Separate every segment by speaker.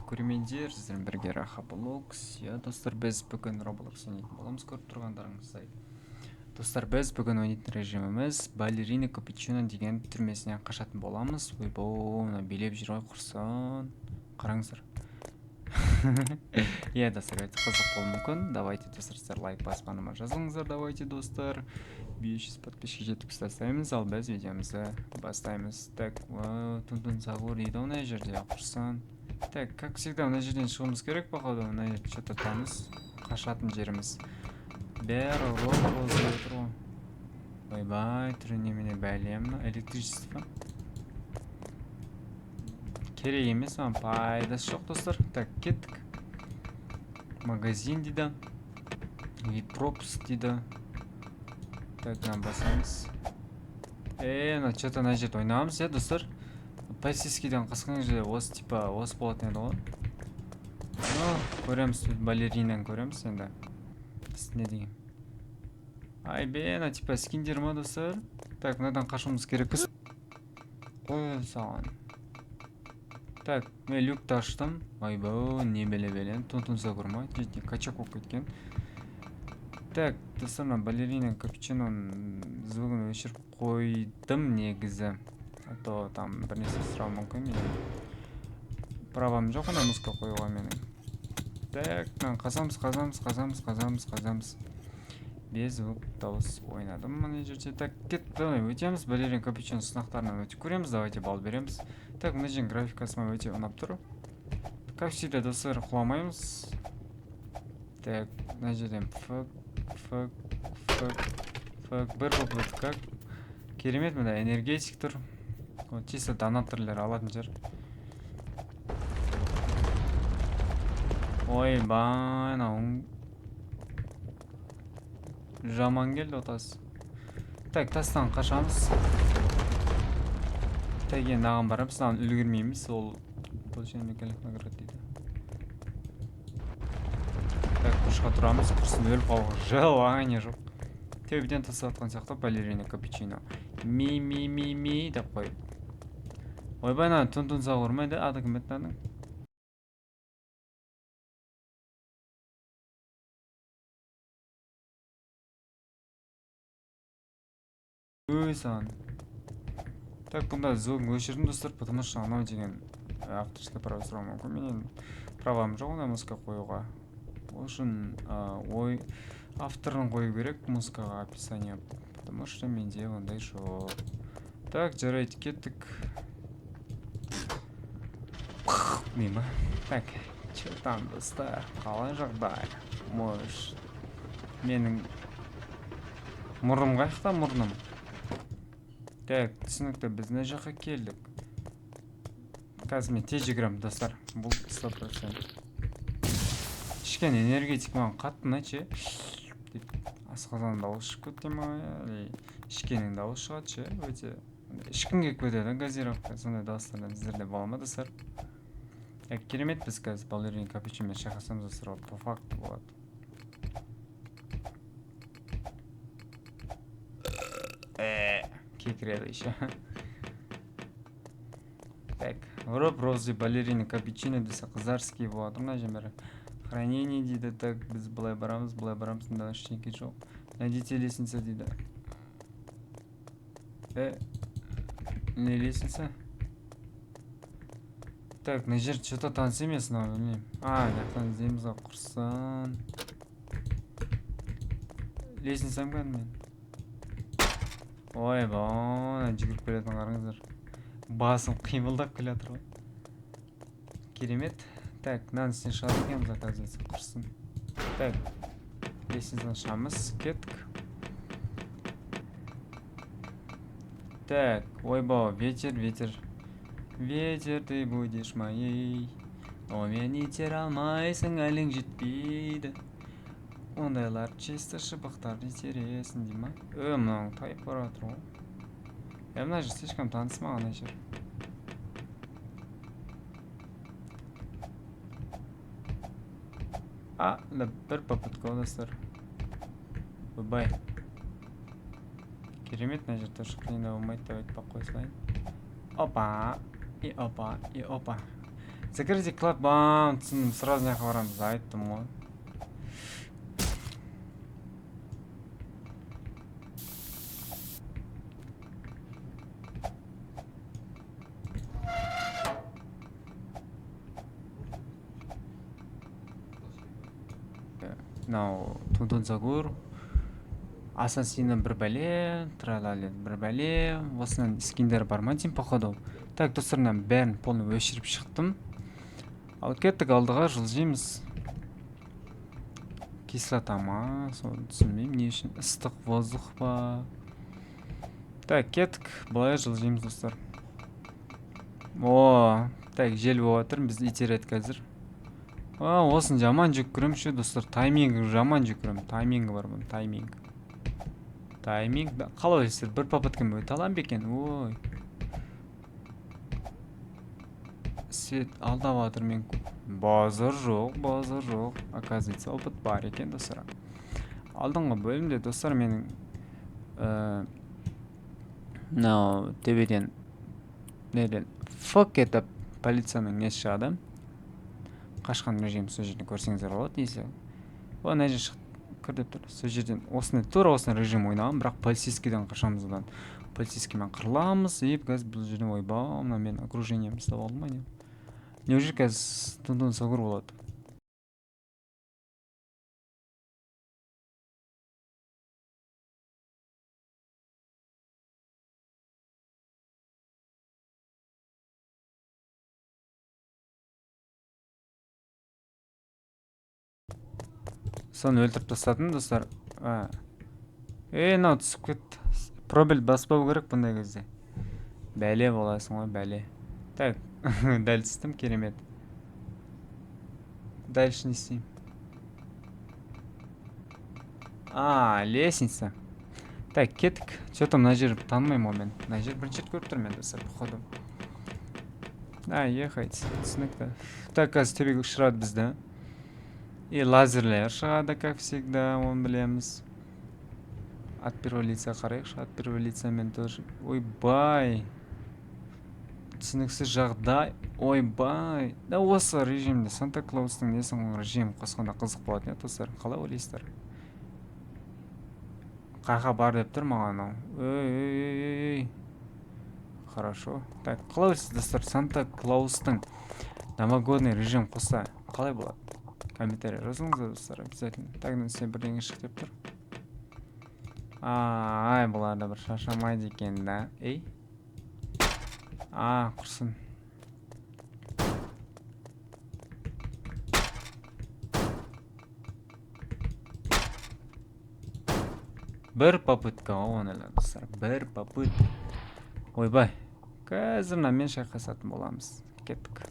Speaker 1: көрермендер, сіздермен бірге Рахаболокс. Достар, біз бүгін Roblox ойнайтын боламыз, көріп тұрғандарыңыздай. Достар, біз бүгін ойнайтын режиміміз балерина капучино деген түрмесінен қашатын боламыз. Ойбой, мына билеп жүр ғой, құрсын. Қараңыздар. Иә, достар, өте қызық болуы мүмкін. Давайте, достар, сіздер лайк баспаныма жазылыңыздар. Давайте, достар, 500 подписчикке жетіп тастаймыз, ал біз видеомызды бастаймыз. Так, түн сағыр дейді мына жерде, құрсын. Так, как всегда, мына жерден шығуымыз керек, походу, мына жерде что-то таныс қашатын жеріміз. Бәрі роз отыр ғой. Ойбай, түрі немене бәлем, электричество. Керек емес, маған пайдасы жоқ, достар. Так, кеттік. Магазин дейді. Випропс дейді. Так, мына басамыз. Мына что-то мына жерде ойнамыз, достар. Пасискиден қысқан жерде осы типа осы болатын еді ғой. Көреміз, балеринаны көреміз енді. Үстіне деген. Айбена, типа скиндер ма, достар? Так, мынадан қашуымыз керек. Қой саған. Так, мен люкті аштым. Айбау, не беле-белен. Тұнса көрмай, жетіне качак болып кеткен. Так, достар, балерина капучиноның звугын өшіріп қойдым негізі. А то там бірнесе сұрау мүмкін. Правам жоқ ана музыка қоюға менің. Так, қазамыз. Без звук дауыс ойнадым мына жерде. Так, кетті. Өтеміз балерина капучино сынақтарынан өтіп көреміз. Давайте бал береміз. Так, мына жердің графикасы маған өте ұнап тұр. Как всегда, достар, құламаймыз. Так, мына жерден бір болып как керемет, мына энергетик тұр. Чисто донаторлар алатын жер. Ой, бай, жаман келді отасы. Так, тастан қашамыз. Так, енді ағам барамыз, саған үлгірмейміз, ол получение мекалік наград дейді. Так, бұрышқа тұрамыз, құрсын өліп қалуға желание жоқ. Төбеден тастатқан сияқты балерина капучино. Ми деп қойып. Ойбай, түн сағыр ұрмайды, ады кім етті? Саған. Так, бұнда звугын өшірдім, достар, потому что анау деген авторский право сұрау мүмкін. Менен правам жоқ онда музыка қоюға. Ол үшін авторын қою керек музыкаға описание, потому что менде ондай жоқ. Так, жарайды, кеттік. Мимо. Так, че там, достар, қалай жағдай? Может, менің мұрным қайықта, мұрным? Так, түсінікті, біз мына жаққа келдік. Қазір мен тез жүгірем, достар. Бұл 100%. Ішкен энергетик маған қатты ұнайды. Асқазан дауыс шығып кетті ма? Ішкенің дауыс шығады. Өте ішкім келіп кетеді, газировка. Сондай дауыстардан біздерде бола ма, достар? Керемет, біз қазір балерина капучиномен шайқасамыз, достар, по факту болады. Кекіреді еще. Так, розы балерина капучино десе қыздарский болады. Мына жемері хранение дейді. Так, біз былай барамыз, мында ештеңе жоқ. Найдите лестница дейді. Не лестница? Так, мына жер что-то таныс емес, білмеймін. Яқтан іздейміз, құрсын. Лестницам кәді мен. Ой, жүгіріп келетін қарыңыздар. Басым қимылдап келе жатыр ғой. Керемет. Так, мынаны істен шығады екен, заказывается, құрсын. Так, лестницаны шығамыз, кеттік. Так, ойбау, ветер. Ветер, ты будешь моей. О, мен итер алмайсың, әлің жетпейді. Ондайлар честі шыбықтар итересің дей ма? Мынауың тайып бара жатыр ғой. Мына жер слишком таныс маған ана жер. Бір попытка, достар. Ойбай. Керемет, мына жер тоже қиындау болмайды деп айтпақ қойсылайын. Опа. Закрытие клуб, түсіндім, сразу мына жаққа барамыз, айттым ғой. Мынау Тунтун Сагур, Ассасина бір бәле, Тралали бір бәле, осының скиндері бар ма деймін, походу. Так, достарымнан бәрін полный өшіріп шықтым. Ал кеттік алдыға жылжимыз. Кислота ма, соны түсінбеймін, не үшін ыстық воздух па. Так, кеттік, былай жылжимыз, достар. О, так, жел болып жатыр, біз итереді қазір. Осын жаман жүк көрем ше, достар. Таймингі жаман жүк көрем. Таймингі бар бұның, тайминг. Тайминг, қалай ойлайсыздар, бір попыткам өте алам бекен? Ой. Свет алдап жатыр мен. Базар жоқ. Оказывается, опыт бар екен, достар. Алдыңғы бөлімде, достар, менің мынау тебеден неден фок етіп полицияның несі шығады. Қашқан режим сол жерден көрсеңіздер болады, несі. Ол мына жерде кір деп тұр. Сол жерден тура осыны режим ойнаған, бірақ полицейскийден қашамыз одан. Полицейскиймен қырыламыз, и қазір бұл жерден ойбау, мына мен окружением ұстап алдым ма не? Неужели қазір Тунтун Сагур болады? Соны өлтіріп тастадым, достар. Мынау түсіп кетті. Пробел баспау керек бұндай кезде. Бәле боласың ғой, бәле. Так, дәл түстім, керемет. Дальше не істеймін. Лестница. Так, кеттік. Че-то мына жер танымаймын ғой мен. Мына жер бірінші рет көріп тұрмын мен, достар, походу. Ехайте, түсінікті. Так, қазір төбеге ұшырады бізді. И лазерлер шығады, как всегда, оны білеміз. От первого лица қарайықшы, от первого лица мен тоже. Ойбай. Түсініксіз жағдай. Ойбай. Да осы режимде Санта Клаустың несін режим қосқанда қызық болады, не, достар? Қалай ойлайсыздар? Қаға бар деп тұр маған ау. Ой. Хорошо. Так, қалай ойлайсыз, достар? Санта Клаустың новогодний режим қосса қалай болады? Комментарий жазыңыздар, достар, обязательно. Тагдан сен бірдеңе шық деп тұр. Бұларда бір шашамайды екен, да. Ей. Құрсын. Бір попытка, оңайлар, достар. Бір попытка. Ойбай. Қазір мен шайқасатын боламыз. Кеттік.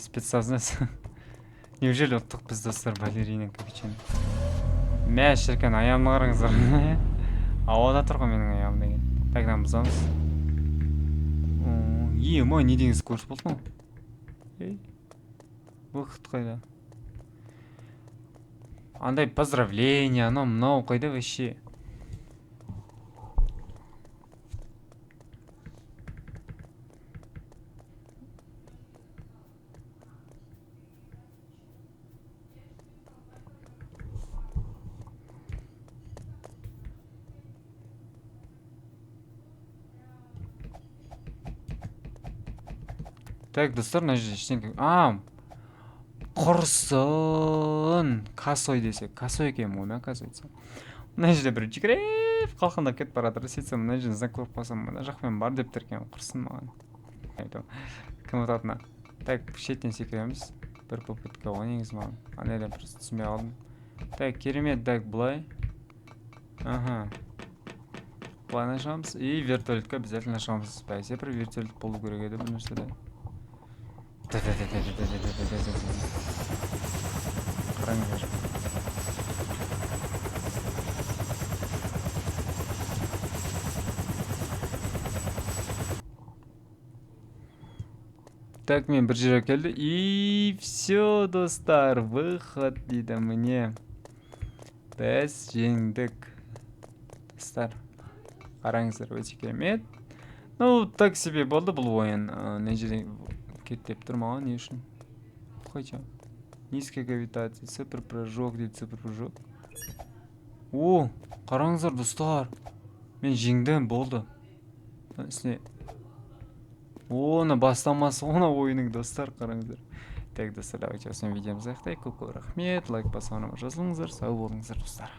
Speaker 1: Спецназ. Неужели ұттық біз, достар, балерина капичен? Мә, шіркен, аяғымды қараңыздар. Ауада тұр ғой менің аяғым деген. Тагдан бұзамыз. Ема, не деңіз көріс болды ма? Бұқыт қайда? Андай поздравление, анау мынау қайда вообще? Так, достар, мына жерде ештеңе. Құрсын. Косой десек. Косой екен ғой, оказывается. Мына жерде бір жүгіріп қалқындап кетіп баратыр. Сөйтсем, мына жерде знак көріп қалсам, мына жақпен бар деп тұр екен. Құрсын маған. Кім ұтатына. Так, шеттен секіреміз. Bir попытка ойнаңыз маған. Анайдан просто түсінбей қалдым. Так, керемет, так, былай. Ага. Былай ашамыз. И вертолетке обязательно ашамыз. Бәсе бір вертолет болу керек еді бұл нәрседе. Қараңыздар. Так, мен бір жерге келді. И все, достар, выход дейді міне. Біз жеңдік. Достар, қараңыздар, өте керемет. Ну, так себе болды бұл ойын. Не жерде кеттеп тұр маған, не үшін? Қойча. Низкая гравитация, супер прыжок дейді, супер прыжок. О, қараңыздар, достар. Мен жеңдім, болды. Үстіне. Оны бастамасы, оны ойының, достар, қараңыздар. Так, достар, давайте осымен видеомыз аяқтайық. Көп рахмет, лайк басуға жазылыңыздар, сау болыңыздар, достар.